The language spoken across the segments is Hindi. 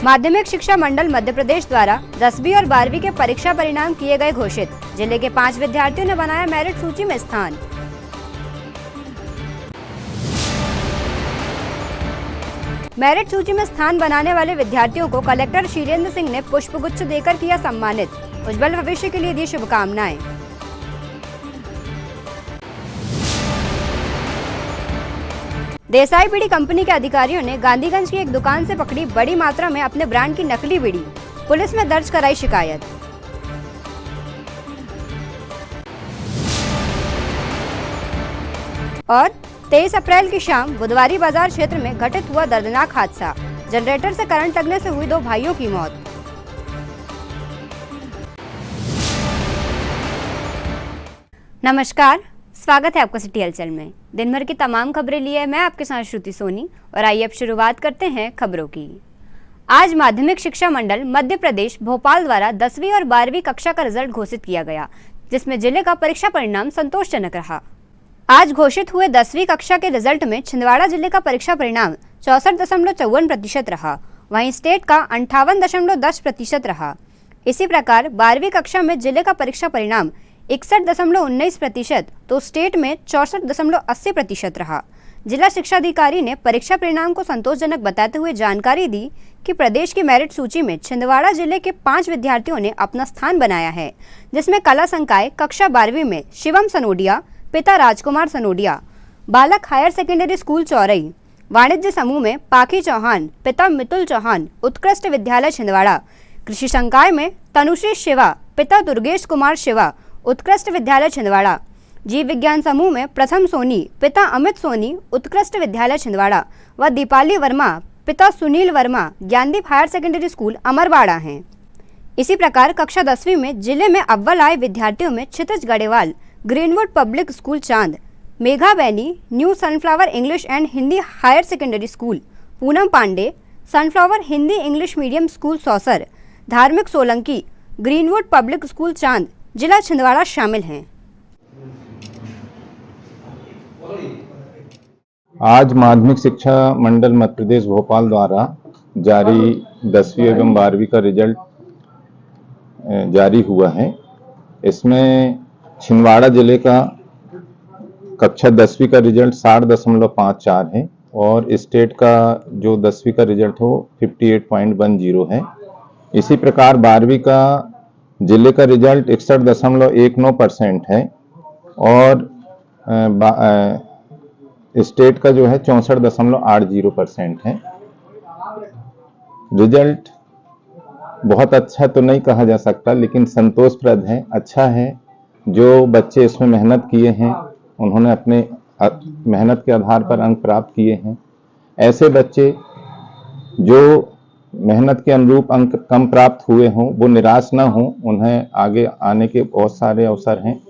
माध्यमिक शिक्षा मंडल मध्य प्रदेश द्वारा 10वीं और 12वीं के परीक्षा परिणाम किए गए घोषित। जिले के 5 विद्यार्थियों ने बनाया मेरिट सूची में स्थान। मेरिट सूची में स्थान बनाने वाले विद्यार्थियों को कलेक्टर शीलेंद्र सिंह ने पुष्पगुच्छ देकर किया सम्मानित। उज्जवल भविष्य के लिए दी शुभकामनाएं। देसाई बीड़ी कंपनी के अधिकारियों ने गांधीगंज की एक दुकान से पकड़ी बड़ी मात्रा में अपने ब्रांड की नकली बीड़ी। पुलिस में दर्ज कराई शिकायत। और 23 अप्रैल की शाम बुधवारी बाजार क्षेत्र में घटित हुआ दर्दनाक हादसा। जनरेटर से करंट लगने से हुई 2 भाइयों की मौत। नमस्कार, स्वागत है आपका सिटी हलचल में। दिन भर की तमाम खबरें लिए मैं आपके साथ श्रुति सोनी और आइए अब शुरुआत करते हैं खबरों की। आज माध्यमिक शिक्षा मंडल मध्य प्रदेश भोपाल द्वारा 10वीं और 12वीं कक्षा का रिजल्ट घोषित किया गया, जिसमें जिले का परीक्षा परिणाम संतोषजनक रहा। आज घोषित हुए 10वीं कक्षा के रिजल्ट में छिंदवाड़ा जिले का परीक्षा परिणाम 64.54% रहा, वहीं स्टेट का 58.10% रहा। इसी प्रकार 12वीं कक्षा में जिले का परीक्षा परिणाम 61.19%, तो स्टेट में 64.80% रहा। जिला शिक्षा अधिकारी ने परीक्षा परिणाम को संतोषजनक बताते हुए जानकारी दी कि प्रदेश की मेरिट सूची में छिंदवाड़ा जिले के 5 विद्यार्थियों ने अपना स्थान बनाया है, जिसमें कला संकाय कक्षा 12वीं में शिवम सनोडिया, पिता राजकुमार सनोडिया, बालक हायर सेकेंडरी स्कूल चौरई, वाणिज्य समूह में पाखी चौहान, पिता मितुल चौहान, उत्कृष्ट विद्यालय छिंदवाड़ा, कृषि संकाय में तनुश्री शिवा, पिता दुर्गेश कुमार शिवा, उत्कृष्ट विद्यालय छिंदवाड़ा, जीव विज्ञान समूह में प्रथम सोनी, पिता अमित सोनी, उत्कृष्ट विद्यालय छिंदवाड़ा व दीपाली वर्मा, पिता Sunil Verma, Gyandeep higher secondary school Amarwara हैं। इसी प्रकार कक्षा 10वीं में जिले में अव्वल आए विद्यार्थियों में Kshitij Gadhewal, Greenwood public school Chand, Megha Baini, new sunflower English and Hindi higher secondary school, Poonam Pandey, sunflower Hindi English medium school Sausar, Dharmik Solanki, greenwood public school चांद, जिला छिंदवाड़ा शामिल हैं। आज माध्यमिक शिक्षा मंडल मध्य प्रदेश भोपाल द्वारा जारी 10वीं एवं 12वीं का रिजल्ट जारी हुआ है। इसमें छिंदवाड़ा जिले का कक्षा 10वीं का रिजल्ट 60.54 है और स्टेट का जो 10वीं का रिजल्ट हो 58.10 है। इसी प्रकार 12वीं का जिले का रिजल्ट 61.19% है और स्टेट का जो है 64.80% है। रिजल्ट बहुत अच्छा तो नहीं कहा जा सकता, लेकिन संतोषप्रद है, अच्छा है। जो बच्चे इसमें मेहनत किए हैं उन्होंने अपने मेहनत के आधार पर अंक प्राप्त किए हैं। ऐसे बच्चे जो मेहनत के अनुरूप अंक कम प्राप्त हुए हों वो निराश ना हों, उन्हें आगे आने के बहुत सारे अवसर हैं।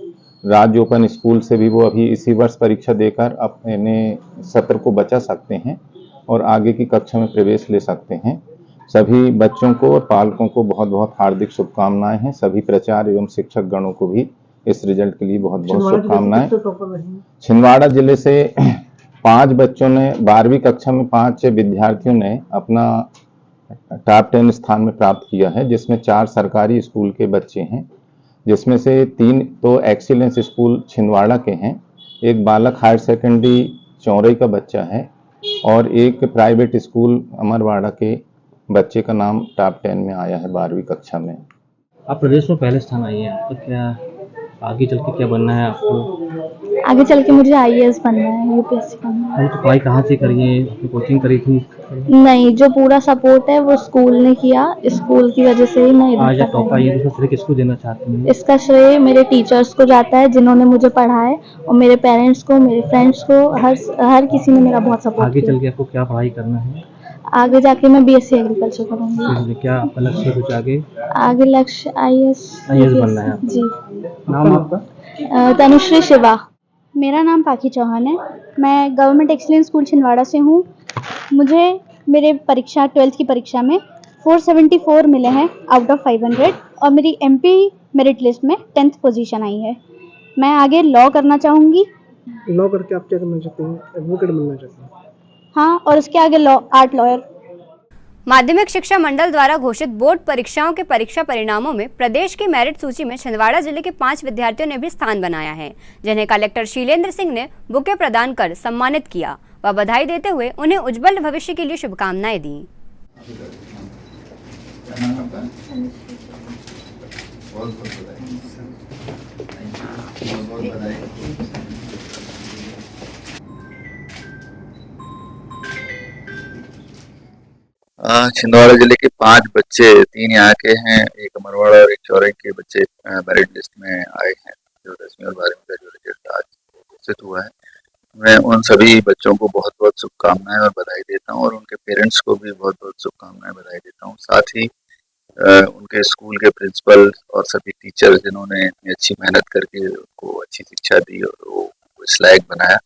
राज्य ओपन स्कूल से भी वो अभी इसी वर्ष परीक्षा देकर अपने सत्र को बचा सकते हैं और आगे की कक्षा में प्रवेश ले सकते हैं। सभी बच्चों को और पालकों को बहुत बहुत हार्दिक शुभकामनाएं हैं। सभी प्राचार्य एवं शिक्षक गणों को भी इस रिजल्ट के लिए बहुत बहुत शुभकामनाएं। छिंदवाड़ा जिले से 5 बच्चों ने 12वीं कक्षा में 5 विद्यार्थियों ने अपना टॉप 10 स्थान में प्राप्त किया है, जिसमें 4 सरकारी स्कूल के बच्चे हैं, जिसमें से 3 तो एक्सीलेंस स्कूल छिंदवाड़ा के हैं, एक बालक हायर सेकेंडरी चौरई का बच्चा है और एक प्राइवेट स्कूल अमरवाड़ा के बच्चे का नाम टॉप 10 में आया है 12वीं कक्षा में। आप प्रदेश में पहले स्थान आए हैं, तो क्या आगे चल के क्या बनना है आपको? आगे चल के मुझे IAS बनना है, UPSC बनना है। तो पढ़ाई कहाँ से करी है? आपने कोचिंग करी थी? नहीं, जो पूरा सपोर्ट है वो स्कूल ने किया, स्कूल की वजह से ही मैं आज आप टॉप आई है, तो श्रेय किसको देना चाहती हैं? इसका श्रेय मेरे टीचर्स को जाता है जिन्होंने मुझे पढ़ाया और मेरे पेरेंट्स को, मेरे फ्रेंड्स को, हर किसी ने मेरा बहुत सपोर्ट आगे किया। चल के आपको क्या पढ़ाई करना है? आगे जाके मैं BSc एग्रीकल्चर करूँगी। क्या आपका लक्ष्य कुछ आगे लक्ष्य IAS बनना है जी। नाम आपका? तनुश्री शिवा। मेरा नाम पाखी चौहान है। मैं गवर्नमेंट एक्सीलेंस स्कूल छिंदवाड़ा से हूँ। मुझे मेरे 12th की परीक्षा में 474 मिले हैं आउट ऑफ 500 और मेरी MP मेरिट लिस्ट में 10th पोजीशन आई है। मैं आगे लॉ करना चाहूँगी। लॉ करके आप क्या करना चाहते हैं? एडवोकेट बनना चाहते हैं? हाँ, और उसके आगे आर्ट लॉयर। माध्यमिक शिक्षा मंडल द्वारा घोषित बोर्ड परीक्षाओं के परीक्षा परिणामों में प्रदेश की मेरिट सूची में छिंदवाड़ा जिले के 5 विद्यार्थियों ने भी स्थान बनाया है, जिन्हें कलेक्टर शीलेंद्र सिंह ने बुके प्रदान कर सम्मानित किया व बधाई देते हुए उन्हें उज्जवल भविष्य के लिए शुभकामनाएं दी। छिंदवाड़ा जिले के 5 बच्चे, 3 यहाँ के हैं, एक अमरवाड़ा और एक चौरई के बच्चे मेरिट लिस्ट में आए हैं। जो 10वीं और 12वीं का जो रिजल्ट आज घोषित हुआ है, मैं उन सभी बच्चों को बहुत बहुत शुभकामनाएं और बधाई देता हूं और उनके पेरेंट्स को भी बहुत बहुत शुभकामनाएं बधाई देता हूं। साथ ही उनके स्कूल के प्रिंसिपल और सभी टीचर्स जिन्होंने इतनी अच्छी मेहनत करके उनको अच्छी शिक्षा दी और वो इस लायक बनाया,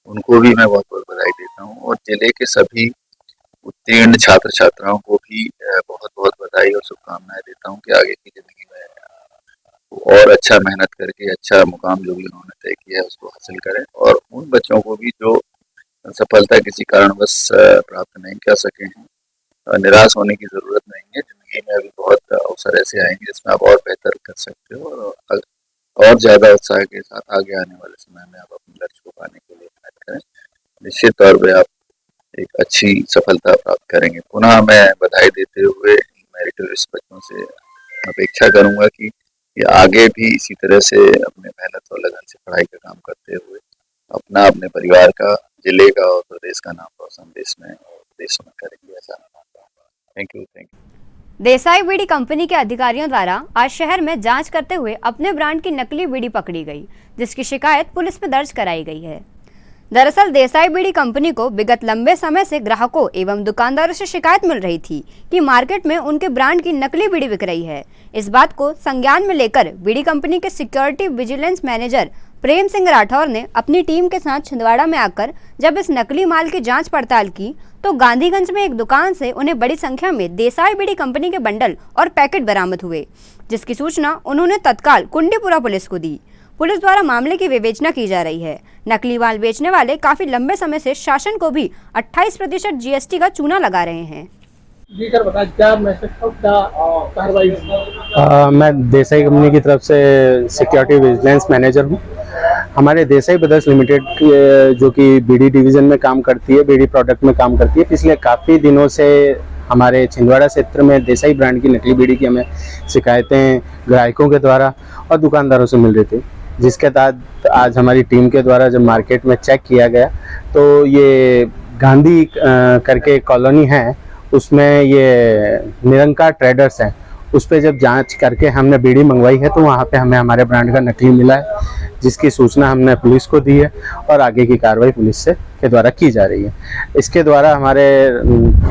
उनको भी मैं बहुत बहुत बधाई देता हूँ। और जिले के सभी उत्तीर्ण छात्र छात्राओं को भी बहुत बहुत बधाई और शुभकामनाएं देता हूं कि आगे की जिंदगी में और अच्छा मेहनत करके अच्छा मुकाम जो भी उन्होंने तय किया है उसको हासिल करें। और उन बच्चों को भी जो सफलता किसी कारणवश प्राप्त नहीं कर सके हैं, निराश होने की जरूरत नहीं है। जिंदगी में अभी बहुत अवसर ऐसे आएंगे जिसमें आप और बेहतर कर सकते हो और ज्यादा उत्साह के साथ आगे आने वाले समय में आप अपने लक्ष्य को पाने के लिए मेहनत करें। निश्चित तौर पर आप एक अच्छी सफलता प्राप्त करेंगे। पुनः मैं बधाई देते हुए मेरिटोरियस बच्चों से अपेक्षा करूंगा कि ये आगे भी इसी तरह से अपने मेहनत और लगन से पढ़ाई का काम करते हुए अपने परिवार का, जिले का और प्रदेश का नाम रोशन देश में और देश में करेंगे, ऐसा मैं मानता हूँ। Thank you. Desai bidi company के अधिकारियों द्वारा आज शहर में जांच करते हुए अपने ब्रांड की नकली बीड़ी पकड़ी गई, जिसकी शिकायत पुलिस में दर्ज कराई गई है। दरअसल देसाई बीड़ी कंपनी को विगत लंबे समय से ग्राहकों एवं दुकानदारों से शिकायत मिल रही थी कि मार्केट में उनके ब्रांड की नकली बीड़ी बिक रही है। इस बात को संज्ञान में लेकर बीड़ी कंपनी के security vigilance manager Prem Singh Rathore ने अपनी टीम के साथ छिंदवाड़ा में आकर जब इस नकली माल की जांच पड़ताल की तो गांधीगंज में एक दुकान से उन्हें बड़ी संख्या में देसाई बीड़ी कंपनी के बंडल और पैकेट बरामद हुए, जिसकी सूचना उन्होंने तत्काल कुंडीपुरा पुलिस को दी। पुलिस द्वारा मामले की विवेचना की जा रही है। नकली माल बेचने वाले काफी लंबे समय से शासन को भी 28% जीएसटी का चूना लगा रहे हैं। जी सर, बताएं क्या मैसेज था, क्या कार्रवाई? मैं देसाई कंपनी की तरफ से सिक्योरिटी विजिलेंस मैनेजर हूँ। हमारे देसाई ब्रदर्स लिमिटेड जो कि बीड़ी डिवीजन में काम करती है, बीड़ी प्रोडक्ट में काम करती है, पिछले काफ़ी दिनों से हमारे छिंदवाड़ा क्षेत्र में देसाई ब्रांड की नकली बीड़ी की हमें शिकायतें ग्राहकों के द्वारा और दुकानदारों से मिल रही थी, जिसके तहत आज हमारी टीम के द्वारा जब मार्केट में चेक किया गया तो ये गांधी करके कॉलोनी है, उसमें ये निरंकार ट्रेडर्स हैं, उस पर जब जांच करके हमने बीड़ी मंगवाई है तो वहाँ पे हमें हमारे ब्रांड का नकली मिला है, जिसकी सूचना हमने पुलिस को दी है और आगे की कार्रवाई पुलिस के द्वारा की जा रही है। इसके द्वारा हमारे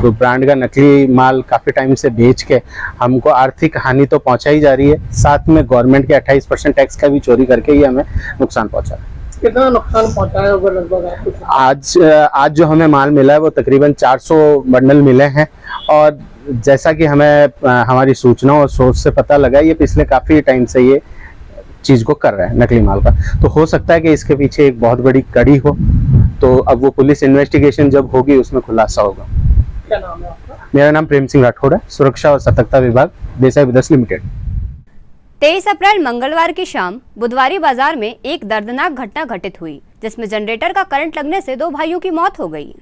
ब्रांड का नकली माल काफ़ी टाइम से बेच के हमको आर्थिक हानि तो पहुँचाई जा रही है, साथ में गवर्नमेंट के 28% टैक्स का भी चोरी करके ये हमें नुकसान पहुँचा है। कितना नुकसान पहुंचाया होगा लगभग? आज जो हमें माल मिला है वो तकरीबन 400 बंडल मिले हैं और जैसा कि हमें हमारी सूचना और सोर्स से पता लगा, ये पिछले काफ़ी टाइम से ये चीज़ को कर रहा है नकली माल का, तो हो सकता है कि इसके पीछे एक बहुत बड़ी कड़ी हो, तो अब वो पुलिस इन्वेस्टिगेशन जब होगी उसमें खुलासा होगा। क्या नाम है आपका? मेरा नाम प्रेम सिंह राठौर है, सुरक्षा और सतर्कता विभाग, देसाई ब्रदर्स लिमिटेड। 23 अप्रैल मंगलवार की शाम बुधवारी बाजार में एक दर्दनाक घटना घटित हुई, जिसमें जनरेटर का करंट लगने से 2 भाइयों की मौत हो गई।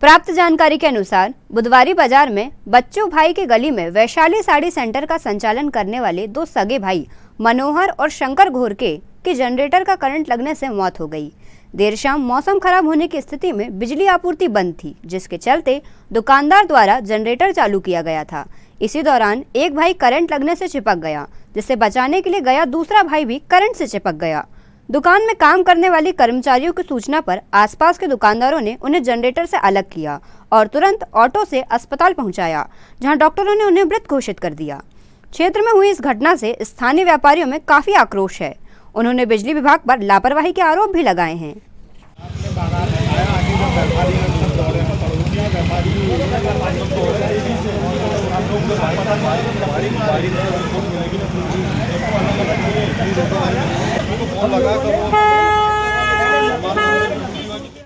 प्राप्त जानकारी के अनुसार बुधवारी बाजार में बच्चों भाई के गली में वैशाली साड़ी सेंटर का संचालन करने वाले 2 सगे भाई मनोहर और शंकर घोरके की जनरेटर का करंट लगने से मौत हो गई। देर शाम मौसम खराब होने की स्थिति में बिजली आपूर्ति बंद थी, जिसके चलते दुकानदार द्वारा जनरेटर चालू किया गया था। इसी दौरान एक भाई करंट लगने से चिपक गया, जिसे बचाने के लिए गया दूसरा भाई भी करंट से चिपक गया। दुकान में काम करने वाली कर्मचारियों की सूचना पर आसपास के दुकानदारों ने उन्हें जनरेटर से अलग किया और तुरंत ऑटो से अस्पताल पहुंचाया, जहां डॉक्टरों ने उन्हें मृत घोषित कर दिया। क्षेत्र में हुई इस घटना से स्थानीय व्यापारियों में काफी आक्रोश है। उन्होंने बिजली विभाग पर लापरवाही के आरोप भी लगाए हैं।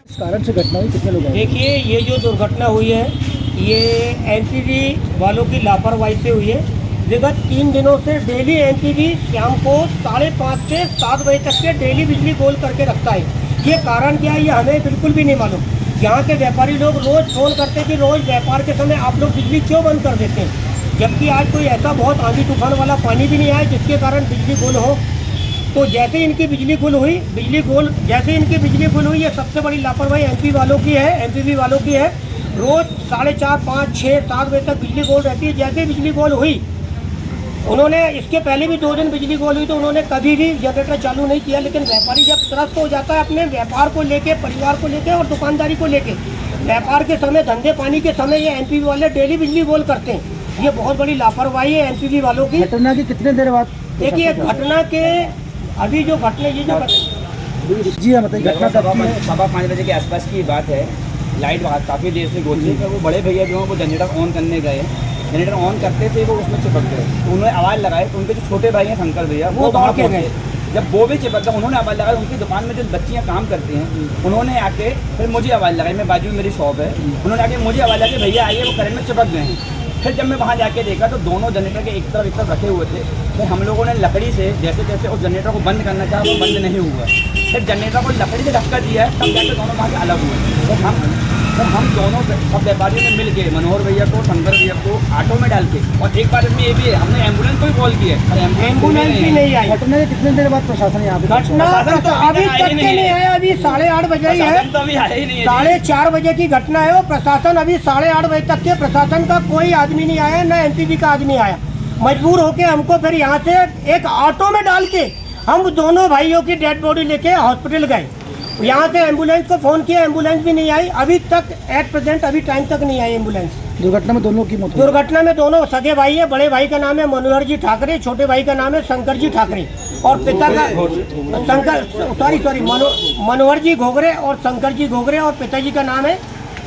इस कारण से घटना हुई, कितने लोग? देखिए, ये जो दुर्घटना हुई है ये एनपीवी वालों की लापरवाही से हुई है। विगत 3 दिनों से डेली एनपीवी शाम को 5:30 से 7 बजे तक के डेली बिजली गोल करके रखता है। ये कारण क्या है ये हमें बिल्कुल भी नहीं मालूम। यहाँ के व्यापारी लोग रोज़ फ़ोन करते हैं कि रोज़ व्यापार के समय आप लोग बिजली क्यों बंद कर देते हैं, जबकि आज कोई ऐसा बहुत आंधी तूफान वाला पानी भी नहीं आया जिसके कारण बिजली गुल हो। तो जैसे इनकी बिजली गुल हुई ये सबसे बड़ी लापरवाही एमपी वालों की है, एमपीवी वालों की है। रोज़ 4:30, 5, 6, 7 बजे तक बिजली गोल रहती है। जैसे बिजली गोल हुई उन्होंने, इसके पहले भी 2 दिन बिजली गोल हुई तो उन्होंने कभी भी जनरेटर चालू नहीं किया। लेकिन व्यापारी जब त्रस्त हो जाता है अपने व्यापार को लेके, परिवार को लेके और दुकानदारी को लेके, व्यापार के समय, धंधे पानी के समय ये एमपीवी वाले डेली बिजली गोल करते हैं। ये बहुत बड़ी लापरवाही है एमपीवी वालों की। घटना की कितने देर बाद? देखिए घटना के अभी जो घटना जी हाँ बताइए, घटना कब की है? 5:15 बजे के आसपास की बात है। लाइट काफ़ी देर से गोल थी, तो वो बड़े भैया जो हैं वो जनरेटर ऑन करने गए। जनरेटर ऑन करते थे वो उसमें चिपक गए, तो उन्होंने आवाज़ लगाई। तो उनके जो छोटे भाई हैं शंकर भैया, वो वहाँ के गए। जब वो भी चिपक गए, उन्होंने आवाज़ लगाई। उनकी दुकान में जो बच्चियाँ काम करती हैं उन्होंने आके फिर मुझे आवाज़ लगाई। मैं बाजू में मेरी शॉप है, उन्होंने आके मुझे आवाज़ लगा भैया आइए, वो करंट में चिपक गए हैं। फिर जब मैं वहाँ जाके देखा तो दोनों जनरेटर के एक तरफ रखे हुए थे। फिर हम लोगों ने लकड़ी से जैसे जैसे उस जनरेटर को बंद करना चाहा वो बंद नहीं हुआ। फिर जनरेटर को लकड़ी से धक्का दिया है, तब जाके दोनों वहाँ से अलग हुए। तो हम दोनों सब व्यापारियों ने मिल के मनोहर भैया को, शंकर भैया को ऑटो में डाल के, और एक बार इसमें ये भी है हमने एम्बुलेंस को भी कॉल किया है, एम्बुलेंस भी नहीं आई। घटना के कितने देर बाद प्रशासन यहाँ पे? घटना तो अभी तक के नहीं आया। अभी 8:30 बजे ही है, 4:30 बजे की घटना है। वो प्रशासन अभी 8:30 बजे तक के प्रशासन का कोई आदमी नहीं आया, न एमपीवी का आदमी आया। मजबूर होके हमको फिर यहाँ से एक ऑटो में डाल के हम दोनों भाइयों की डेड बॉडी लेके हॉस्पिटल गए। यहाँ से एम्बुलेंस को फ़ोन किया, एम्बुलेंस भी नहीं आई। अभी तक एट प्रेजेंट अभी टाइम तक नहीं आई एम्बुलेंस। दुर्घटना में दोनों की मौत हुई? दुर्घटना में दोनों सगे भाई है। बड़े भाई का नाम है मनोहर जी ठाकरे, छोटे भाई का नाम है शंकर जी ठाकरे, और पिता का मनोहर जी घोगरे और शंकर जी घोगरे, और पिताजी का नाम है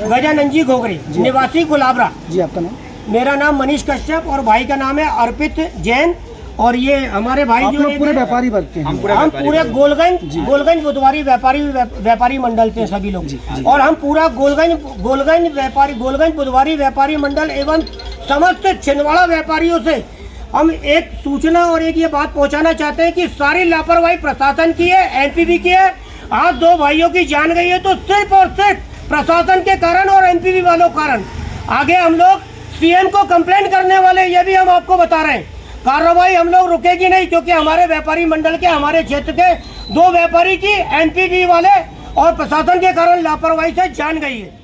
गजानंद जी घोगरे, निवासी गुलाबरा। जी आपका नाम? मेरा नाम मनीष कश्यप और भाई का नाम है अर्पित जैन। और ये हमारे भाई जो पूरे व्यापारी वर्ग के हैं? हम पूरे गोलगंज बुधवारी व्यापारी मंडल से सभी लोग, और हम पूरा गोलगंज बुधवारी व्यापारी मंडल एवं समस्त छिंदवाड़ा व्यापारियों से हम एक सूचना और एक ये बात पहुंचाना चाहते हैं कि सारी लापरवाही प्रशासन की है, एमपीवी की है। आज 2 भाइयों की जान गई है तो सिर्फ और सिर्फ प्रशासन के कारण और एमपीवी वालों के कारण। आगे हम लोग सीएम को कंप्लेंट करने वाले, ये भी हम आपको बता रहे हैं। कार्रवाई हम लोग रुकेगी नहीं, क्योंकि हमारे व्यापारी मंडल के, हमारे क्षेत्र के 2 व्यापारी की एमपीवी वाले और प्रशासन के कारण लापरवाही से जान गई है।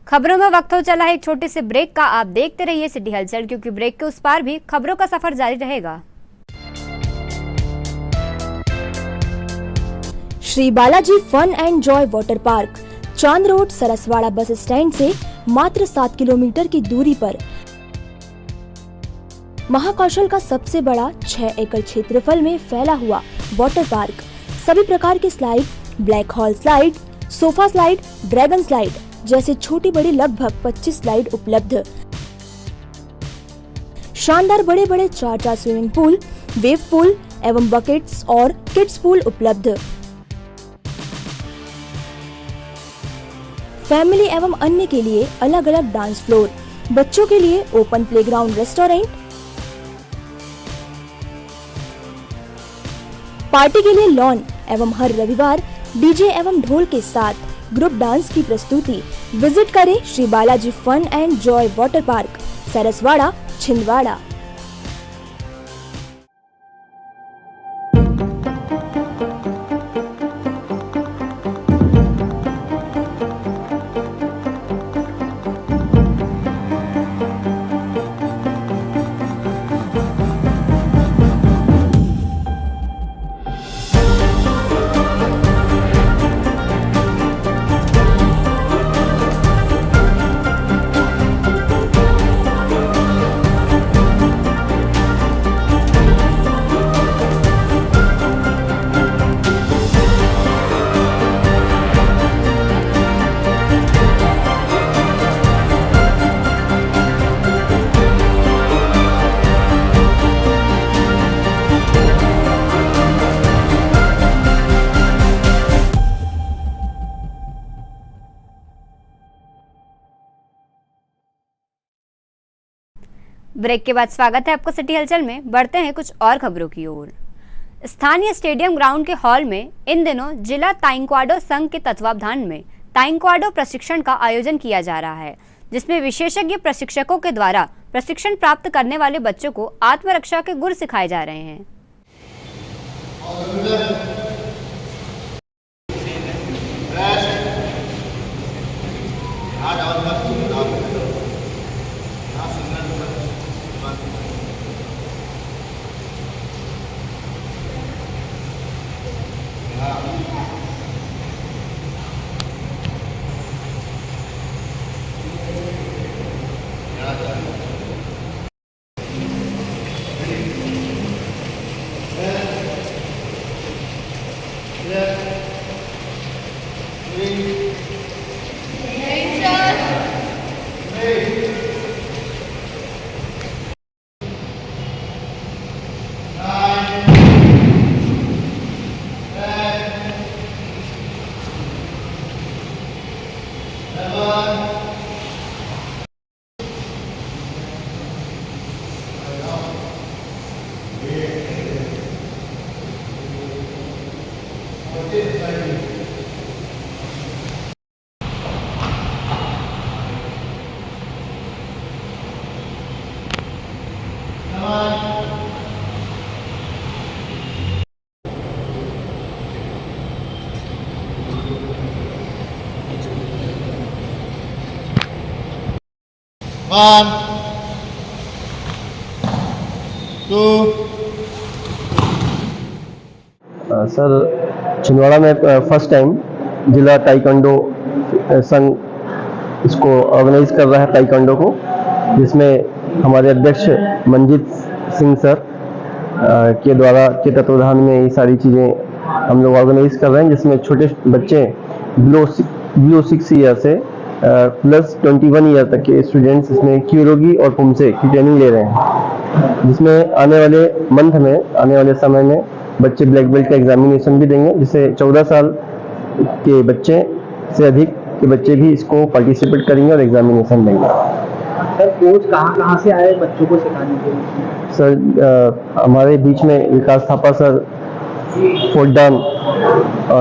खबरों में वक्त हो चला है एक छोटे से ब्रेक का। आप देखते रहिए सिटी हलचल, क्योंकि ब्रेक के उस पार भी खबरों का सफर जारी रहेगा। Shri Balaji fun and joy water park, Chand road, Saraswada bus stand से मात्र 7 किलोमीटर की दूरी पर महाकौशल का सबसे बड़ा 6 एकड़ क्षेत्रफल में फैला हुआ वाटर पार्क। सभी प्रकार के slide, black hole slide, sofa slide, dragon slide जैसे छोटी बड़ी लगभग 25 स्लाइड उपलब्ध। शानदार बड़े बड़े 4 स्विमिंग पूल, वेव पूल एवं बकेट्स और किड्स पूल उपलब्ध। फैमिली एवं अन्य के लिए अलग अलग डांस फ्लोर, बच्चों के लिए ओपन प्लेग्राउंड, रेस्टोरेंट, पार्टी के लिए लॉन एवं हर रविवार डीजे एवं ढोल के साथ ग्रुप डांस की प्रस्तुति। विजिट करें Shri Balaji fun and joy water park, Saraswada, Chhindwara. Break के बाद स्वागत है आपका सिटी हलचल में। बढ़ते हैं कुछ और खबरों की ओर। स्थानीय स्टेडियम ग्राउंड के हॉल में इन दिनों जिला ताइक्वांडो संघ के तत्वावधान में ताइक्वांडो प्रशिक्षण का आयोजन किया जा रहा है, जिसमें विशेषज्ञ प्रशिक्षकों के द्वारा प्रशिक्षण प्राप्त करने वाले बच्चों को आत्मरक्षा के गुर सिखाए जा रहे हैं। सर, छिंदवाड़ा में फर्स्ट टाइम जिला ताइक्वांडो संघ इसको ऑर्गेनाइज कर रहा है ताइक्वांडो को, जिसमें हमारे अध्यक्ष मंजीत सिंह सर के द्वारा के तत्वाधान में ये सारी चीज़ें हम लोग ऑर्गेनाइज कर रहे हैं, जिसमें छोटे बच्चे बिलो 6 ईयर से प्लस 21 ईयर तक के स्टूडेंट्स इसमें क्यूरोगी और पुमसे की ट्रेनिंग ले रहे हैं, जिसमें आने वाले समय में बच्चे ब्लैक बेल्ट का एग्जामिनेशन भी देंगे, जिससे 14 साल के बच्चे से अधिक के बच्चे भी इसको पार्टिसिपेट करेंगे और एग्जामिनेशन देंगे। सर, कोच कहाँ से आए बच्चों को सिखाने के लिए? सर, हमारे बीच में विकास थापा सर फोर्डान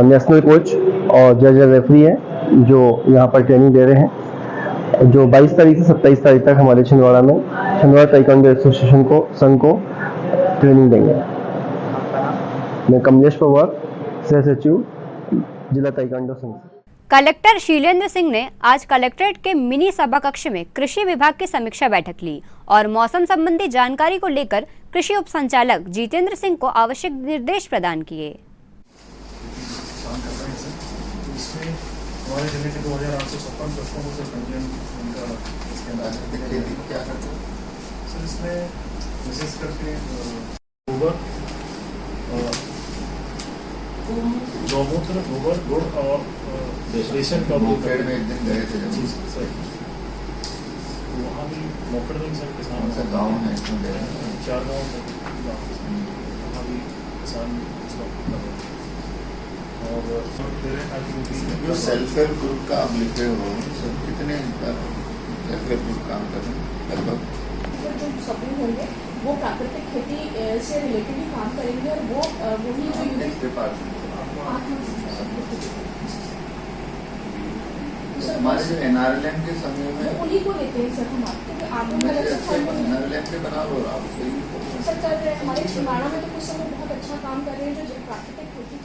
नेशनल कोच और जज रेफरी है, जो यहाँ पर ट्रेनिंग दे रहे हैं, जो 22 तारीख से 27 तारीख तक हमारे छिंदवाड़ा में छिंदवाड़ा ताइक्वांडो एसोसिएशन को संघ को ट्रेनिंग देंगे। मैं कमलेश पवार, सह सचिव जिला ताइक्वांडो संघ। कलेक्टर शीलेंद्र सिंह ने आज कलेक्ट्रेट के मिनी सभा कक्ष में कृषि विभाग की समीक्षा बैठक ली और मौसम संबंधी जानकारी को लेकर कृषि उप संचालक जितेंद्र सिंह को आवश्यक निर्देश प्रदान किए। गौमूत्र, गोबर, गुड़ और रेशन का पेड़ में एक दिन गए थे सर, वहाँ भी मोकड़ में सर किसान से गाँव में 4 गाँव वहाँ भी किसान और जो सेल्फ हेल्प ग्रुप का आप लिखे हो सर, कितने सेल्फ हेल्प ग्रुप काम कर रहे हैं? लगभग जो समूह होंगे वो प्राकृतिक खेती से रिलेटेड ही काम करेंगे और वो वही जो यूनिट हमारे जो NRLM के समय में उन्हीं को लेते हैं सर, हम NRLM के बना लो आप सर चल रहे हैं। हमारे छिंदवाड़ा में तो कुछ समय बहुत अच्छा काम कर रहे हैं जो प्राकृतिक खेती।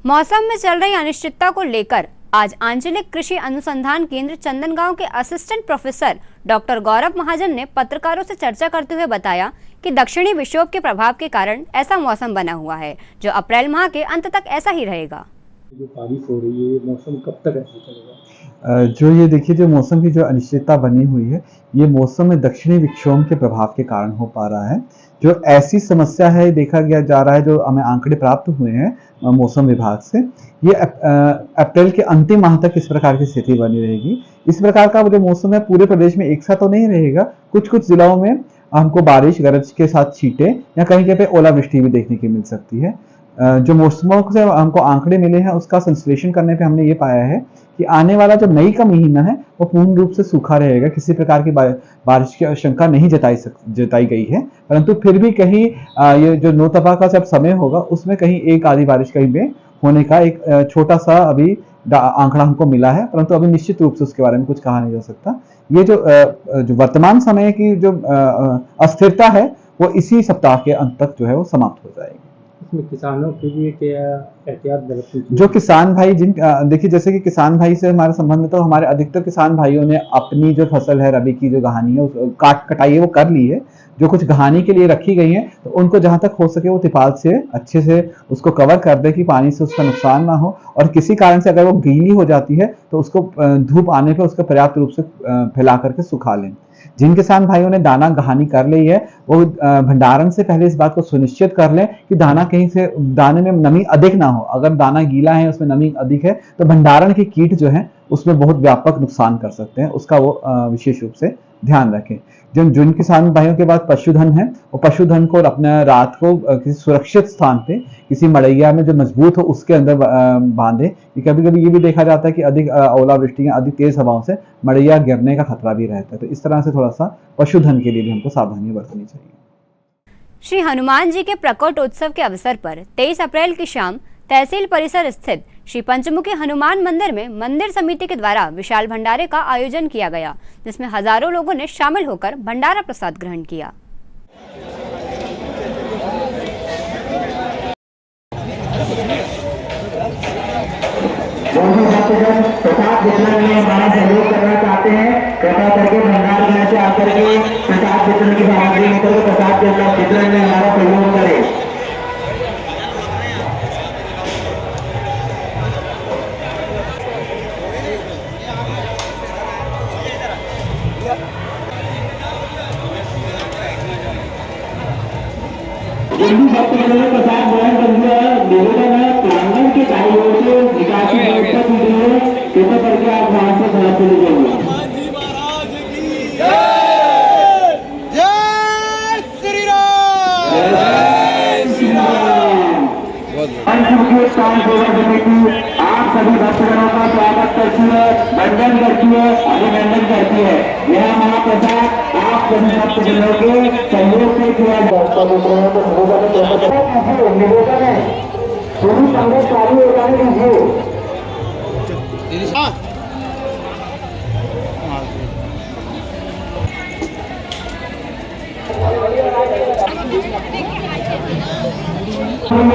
मौसम में चल रही अनिश्चितता को लेकर आज आंचलिक कृषि अनुसंधान केंद्र चंदनगांव के असिस्टेंट प्रोफेसर डॉक्टर गौरव महाजन ने पत्रकारों से चर्चा करते हुए बताया कि दक्षिणी विक्षोभ के प्रभाव के कारण ऐसा मौसम बना हुआ है जो अप्रैल माह के अंत तक ऐसा ही रहेगा। जो बारिश हो रही है, मौसम कब तक ऐसा चलेगा? जो ये देखिए, जो मौसम की जो अनिश्चितता बनी हुई है, ये मौसम में दक्षिणी विक्षोभ के प्रभाव के कारण हो पा रहा है। जो ऐसी समस्या है देखा गया जा रहा है, जो हमें आंकड़े प्राप्त हुए हैं मौसम विभाग से, ये अप्रैल के अंतिम माह तक इस प्रकार की स्थिति बनी रहेगी। इस प्रकार का जो मौसम है पूरे प्रदेश में एक साथ तो नहीं रहेगा, कुछ कुछ जिलों में हमको बारिश गरज के साथ छींटे या कहीं कहीं पे ओलावृष्टि भी देखने की मिल सकती है। जो मौसमों से हमको आंकड़े मिले हैं उसका संश्लेषण करने पे हमने ये पाया है कि आने वाला जो मई का महीना है वो पूर्ण रूप से सूखा रहेगा, किसी प्रकार की बारिश की आशंका नहीं जताई गई है। परंतु फिर भी कहीं ये जो नौतपा का जब समय होगा उसमें कहीं एक आधी बारिश कहीं में होने का एक छोटा सा अभी आंकड़ा हमको मिला है, परंतु अभी निश्चित रूप से उसके बारे में कुछ कहा नहीं जा सकता। ये जो वर्तमान समय की जो अस्थिरता है वो इसी सप्ताह के अंत तक जो है वो समाप्त हो जाएगी। इसमें किसानों के लिए क्या एहतियात बरतनी चाहिए? जो किसान भाई देखिए जैसे कि किसान भाई से हमारे संबंध में तो हमारे अधिकतर किसान भाइयों ने अपनी जो फसल है रबी की जो गहानी है कटाई है वो कर ली है। जो कुछ गहानी के लिए रखी गई है तो उनको जहां तक हो सके वो तिपाल से अच्छे से उसको कवर कर दे कि पानी से उसका नुकसान ना हो, और किसी कारण से अगर वो गीली हो जाती है तो उसको धूप आने पर उसका पर्याप्त रूप से फैला करके सुखा लें। जिन किसान भाइयों ने दाना गहानी कर ली है वो भंडारण से पहले इस बात को सुनिश्चित कर लें कि दाना कहीं से दाने में नमी अधिक ना हो। अगर दाना गीला है उसमें नमी अधिक है तो भंडारण के कीट जो है उसमें बहुत व्यापक नुकसान कर सकते हैं, उसका वो विशेष रूप से ध्यान रखें। जिन किसान भाइयों के पास पशुधन है वो पशुधन को अपने रात को किसी सुरक्षित स्थान पे किसी मड़ैया में जो मजबूत हो उसके अंदर बांधे। कभी कभी ये भी देखा जाता है कि अधिक ओलावृष्टि या अधिक तेज हवाओं से मड़ैया गिरने का खतरा भी रहता है, तो इस तरह से थोड़ा सा पशुधन के लिए भी हमको सावधानी बरतनी चाहिए। श्री हनुमान जी के प्रकटोत्सव के अवसर पर 23 अप्रैल की शाम तहसील परिसर स्थित श्री पंचमुखी हनुमान मंदिर में मंदिर समिति के द्वारा विशाल भंडारे का आयोजन किया गया, जिसमें हजारों लोगों ने शामिल होकर भंडारा प्रसाद ग्रहण किया। प्रसाद वितरण में हमारा सहयोग करना चाहते हैं, कृपया करके भंडार गृह से आकर के प्रसाद वितरण की सामग्री लेकर प्रसाद वितरण में हमारा सहयोग करें। हिंदू भक्तों ने प्रसाद ग्रहण कर लिया है। निवेदन है प्रांगण के दाईं ओर से विकास की व्यवस्था की गई है, कृपया करके आप वहां से घर चले जाइए। पंचमुखी स्थान सेवा समिति आप सभी भक्तजनों का स्वागत करती है, वंदन करती है, अभिनंदन करती है। यह महाप्रसाद आप सभी भक्तजनों के सहयोग से किया जाता है। निवेदन है पूरी संगत चालू हो जाने दीजिए।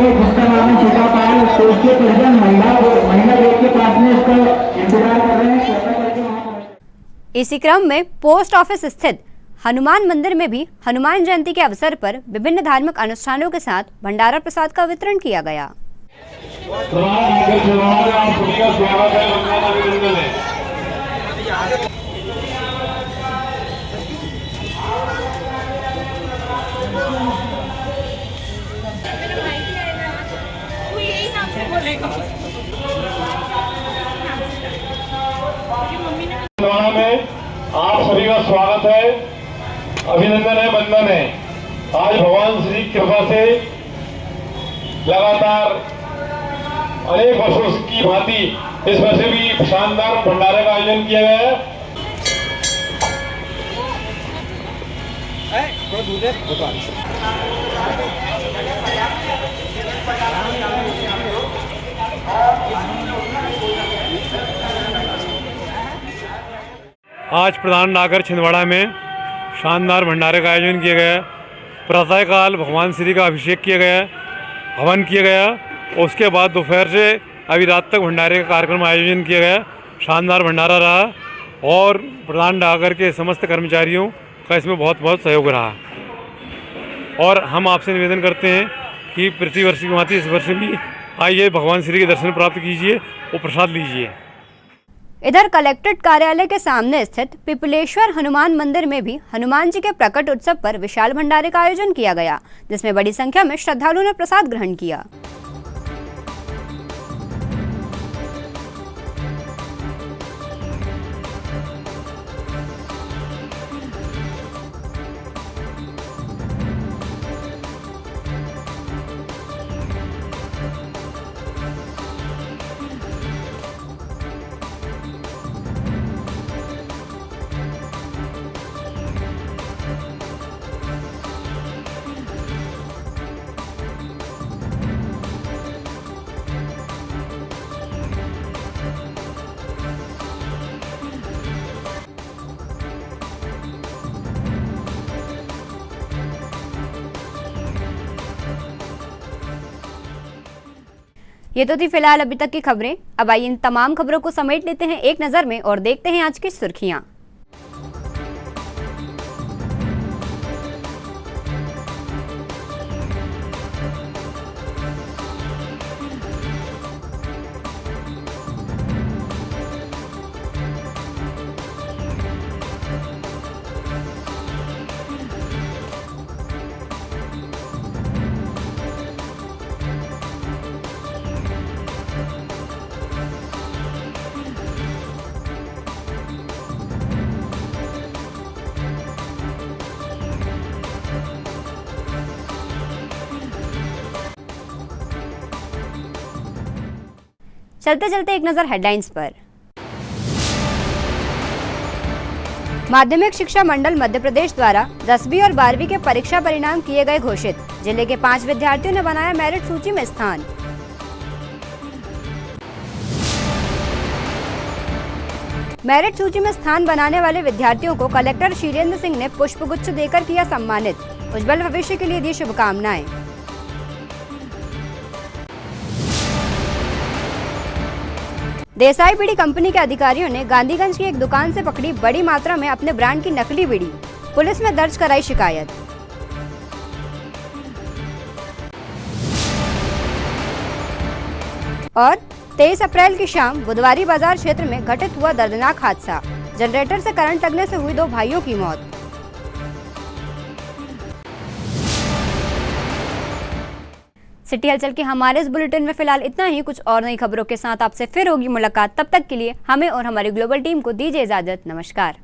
जिसका नाम है छिका पाल, तो उसके परिजन महिला गेट के पास में इसका इंतजार कर रहे हैं। इसी क्रम में पोस्ट ऑफिस स्थित हनुमान मंदिर में भी हनुमान जयंती के अवसर पर विभिन्न धार्मिक अनुष्ठानों के साथ भंडारा प्रसाद का वितरण किया गया। में आप सभी का स्वागत है, अभिनंदन है, वंदन है। आज भगवान श्री की कृपा से लगातार अनेक वर्षों की भांति इस वर्ष भी शानदार भंडारे का आयोजन किया गया है। आज प्रधान डाकघर छिंदवाड़ा में शानदार भंडारे का आयोजन किया गया। प्रातःकाल भगवान श्री का अभिषेक किया गया, हवन किया गया, और उसके बाद दोपहर से अभी रात तक भंडारे का कार्यक्रम आयोजन किया गया। शानदार भंडारा रहा और प्रधान डाकघर के समस्त कर्मचारियों का इसमें बहुत बहुत सहयोग रहा। और हम आपसे निवेदन करते हैं कि प्रति वर्ष की भांति इस वर्ष भी आइए, भगवान श्री के दर्शन प्राप्त कीजिए और प्रसाद लीजिए। इधर कलेक्ट्रेट कार्यालय के सामने स्थित पिपलेश्वर हनुमान मंदिर में भी हनुमान जी के प्रकट उत्सव पर विशाल भंडारे का आयोजन किया गया, जिसमें बड़ी संख्या में श्रद्धालुओं ने प्रसाद ग्रहण किया। ये तो थी फिलहाल अभी तक की खबरें। अब आइए इन तमाम खबरों को समेट लेते हैं एक नजर में और देखते हैं आज की सुर्खियां। चलते चलते एक नजर हेडलाइंस पर। माध्यमिक शिक्षा मंडल मध्य प्रदेश द्वारा 10वीं और 12वीं के परीक्षा परिणाम किए गए घोषित। जिले के 5 विद्यार्थियों ने बनाया मेरिट सूची में स्थान। मेरिट सूची में स्थान बनाने वाले विद्यार्थियों को कलेक्टर शीलेंद्र सिंह ने पुष्पगुच्छ देकर किया सम्मानित। उज्जवल भविष्य के लिए दी शुभकामनाएं। देसाई बीड़ी कंपनी के अधिकारियों ने गांधीगंज की एक दुकान से पकड़ी बड़ी मात्रा में अपने ब्रांड की नकली बीड़ी। पुलिस में दर्ज कराई शिकायत। और 23 अप्रैल की शाम बुधवारी बाजार क्षेत्र में घटित हुआ दर्दनाक हादसा। जनरेटर से करंट लगने से हुई 2 भाइयों की मौत। सिटी हलचल के हमारे इस बुलेटिन में फिलहाल इतना ही। कुछ और नई खबरों के साथ आपसे फिर होगी मुलाकात। तब तक के लिए हमें और हमारी ग्लोबल टीम को दीजिए इजाजत। नमस्कार।